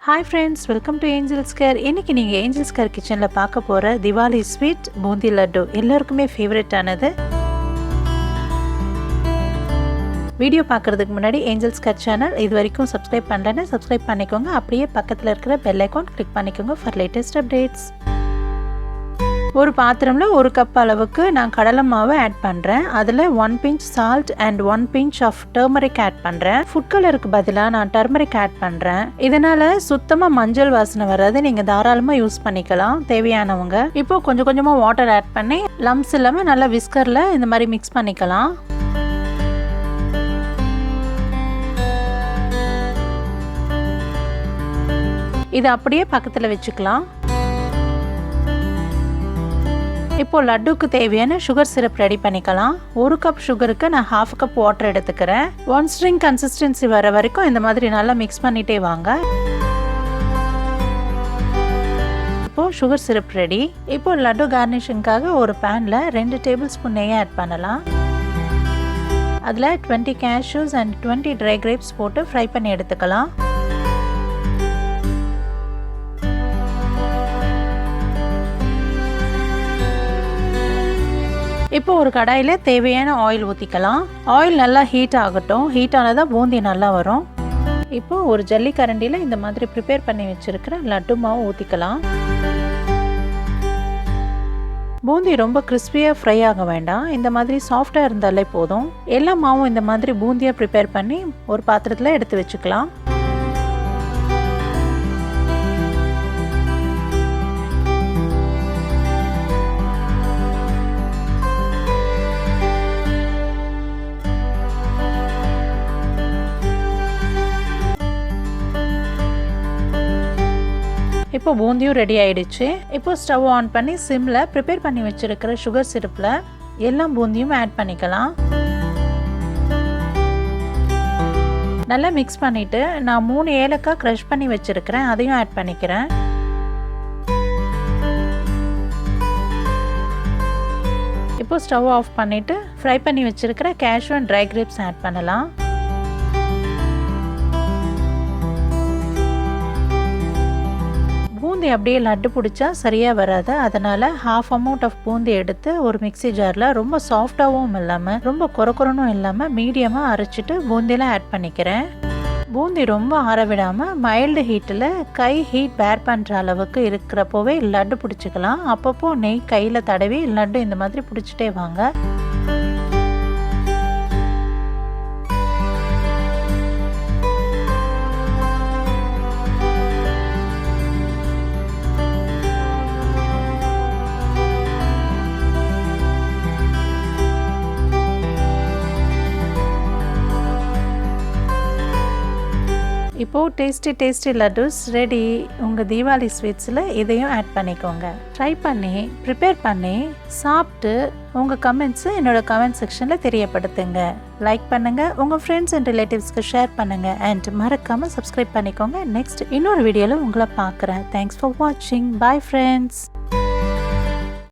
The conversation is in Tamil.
Hi friends, welcome to Angel's Care. இன்னைக்கு நீங்க Angel's Care கிச்சன்ல பார்க்க போற Diwali ஸ்வீட் பூந்தி லட்டு எல்லாருக்குமே ஃபேவரட் ஆனது. வீடியோ பார்க்கிறதுக்கு முன்னாடி Angel's Care சேனல் இதுவரைக்கும் சப்ஸ்கிரைப் பண்ணலனா சப்ஸ்கிரைப் பண்ணிக்கோங்க. அப்படியே பக்கத்துல இருக்கிற பெல் ஐகான் கிளிக் பண்ணிக்கோங்க for latest updates. ஒரு பாத்திரம்ல 1 கப் அளவுக்கு நான் கடலை மாவு ஆட் பண்றேன். அதுல 1 pinch salt and 1 pinch of turmeric add பண்றேன். ஃபுட் கலருக்கு பதிலா நான் turmeric ஆட் பண்றேன். இதனால சுத்தமா மஞ்சள் வாசனை வராது. நீங்க தாராளமா யூஸ் பண்ணிக்கலாம் தேவையானவங்க. இப்போ கொஞ்சம் கொஞ்சமா வாட்டர் ஆட் பண்ணி லம்ப்ஸ் இல்லாம நல்லா விஸ்கர்ல இந்த மாதிரி மிக்ஸ் பண்ணிக்கலாம். இது அப்படியே பக்கத்துல வச்சுக்கலாம். இப்போ லட்டுக்கு தேவையான சுகர் சிரப் ரெடி பண்ணிக்கலாம். 1 கப் சுகருக்கு நான் 1/2 கப் வாட்டர் எடுத்துக்கிறேன். 1 ஸ்ட்ரிங் கன்சிஸ்டன்சி வர வரைக்கும் இந்த மாதிரி நல்லா மிக்ஸ் பண்ணிட்டே வாங்க. இப்போ சுகர் சிரப் ரெடி. இப்போ லட்டு கார்னிஷிங்காக ஒரு பேன்ல 2 டேபிள் ஸ்பூன் நெய் ஆட் பண்ணலாம். அதுல 20 cashews and 20 dry grapes போட்டு ஃப்ரை பண்ணி எடுத்துக்கலாம். இப்போ ஒரு கடாயில தேவையான ஆயில் ஊத்திக்கலாம். ஆயில் நல்லா ஹீட் ஆகட்டும். ஹீட் ஆனதா பூந்தி நல்லா வரும். இப்போ ஒரு ஜல்லி கரண்டில இந்த மாதிரி ப்ரிப்பேர் பண்ணி வச்சிருக்கிற லட்டு மாவு ஊத்திக்கலாம். பூந்தி ரொம்ப கிறிஸ்பியா ஃப்ரை ஆக வேண்டாம். இந்த மாதிரி சாஃப்டா இருந்தாலே போதும். எல்லா மாவும் இந்த மாதிரி பூந்தியா ப்ரிப்பேர் பண்ணி ஒரு பாத்திரத்துல எடுத்து வச்சுக்கலாம். இப்போ பூந்தியும் ரெடி ஆயிடுச்சு. இப்போ ஸ்டவ் ஆன் பண்ணி சிம்ல ப்ரிப்பேர் பண்ணி வச்சிருக்கிற சுகர் சிரப்ல எல்லா பூந்தியும் ஆட் பண்ணிக்கலாம். நல்லா மிக்ஸ் பண்ணிட்டு நான் 3 ஏலக்காய் க்ரஷ் பண்ணி வச்சிருக்கிறேன். அதையும் ஆட் பண்ணிக்கிறேன். இப்போ ஸ்டவ் ஆஃப் பண்ணிட்டு ஃப்ரை பண்ணி வச்சிருக்கிற cashew and dry grapes add பண்ணலாம். பூந்தி அப்படியே லட்டு பிடிச்சா சரியா வராது. அதனால ஹாஃப் அமௌண்ட் ஆஃப் பூந்தி எடுத்து ஒரு மிக்ஸி ஜார்ல ரொம்ப சாஃப்டாவும் இல்லாம ரொம்ப கொரகொரனும் இல்லாம மீடியமா அரைச்சிட்டு பூந்தில ஆட் பண்ணிக்கிறேன். பூந்தி ரொம்ப ஆற விடாம மைல்டு ஹீட்டில் கை ஹீட் பேர் பண்ற அளவுக்கு இருக்கிறப்போவே லட்டு பிடிச்சிக்கலாம். அப்பப்போ நெய் கையில தடவி லட்டு இந்த மாதிரி பிடிச்சிட்டே வாங்க. இப்போ டேஸ்டி லட்டூஸ் ரெடி. உங்கள் தீபாவளி ஸ்வீட்ஸில் இதையும் ஆட் பண்ணிக்கோங்க. ட்ரை பண்ணி ப்ரிப்பேர் பண்ணி சாப்பிட்டு உங்கள் கமெண்ட்ஸை என்னோட கமெண்ட் செக்ஷனில் தெரியப்படுத்துங்க. லைக் பண்ணுங்கள், உங்கள் ஃப்ரெண்ட்ஸ் அண்ட் ரிலேட்டிவ்ஸ்க்கு ஷேர் பண்ணுங்கள். அண்ட் மறக்காமல் சப்ஸ்கிரைப் பண்ணிக்கோங்க. நெக்ஸ்ட் இன்னொரு வீடியோவில் உங்களை பார்க்குறேன். தேங்க்ஸ் ஃபார் வாட்சிங். Bye friends.